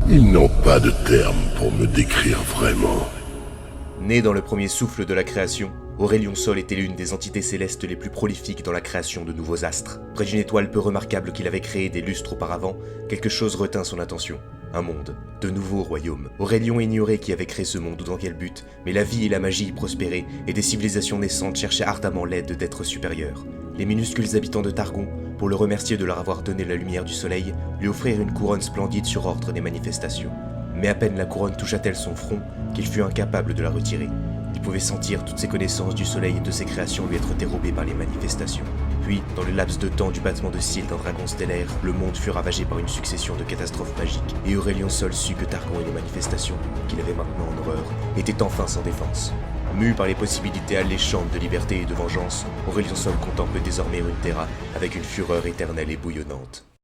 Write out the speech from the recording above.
Ils n'ont pas de terme pour me décrire vraiment. Né dans le premier souffle de la création, Aurelion Sol était l'une des entités célestes les plus prolifiques dans la création de nouveaux astres. Près d'une étoile peu remarquable qu'il avait créée des lustres auparavant, quelque chose retint son attention. Un monde, de nouveaux royaumes. Aurelion ignorait qui avait créé ce monde ou dans quel but, mais la vie et la magie y prospéraient, et des civilisations naissantes cherchaient ardemment l'aide d'êtres supérieurs. Les minuscules habitants de Targon, pour le remercier de leur avoir donné la lumière du soleil, lui offrirent une couronne splendide sur ordre des manifestations. Mais à peine la couronne toucha-t-elle son front qu'il fut incapable de la retirer. Il pouvait sentir toutes ses connaissances du soleil et de ses créations lui être dérobées par les manifestations. Puis, dans le laps de temps du battement de cils d'un dragon stellaire, le monde fut ravagé par une succession de catastrophes magiques, et Aurelion Sol sut que Targon et les manifestations, qu'il avait maintenant en horreur, étaient enfin sans défense. Mu par les possibilités alléchantes de liberté et de vengeance, Aurelion Sol contemple désormais Runeterra avec une fureur éternelle et bouillonnante.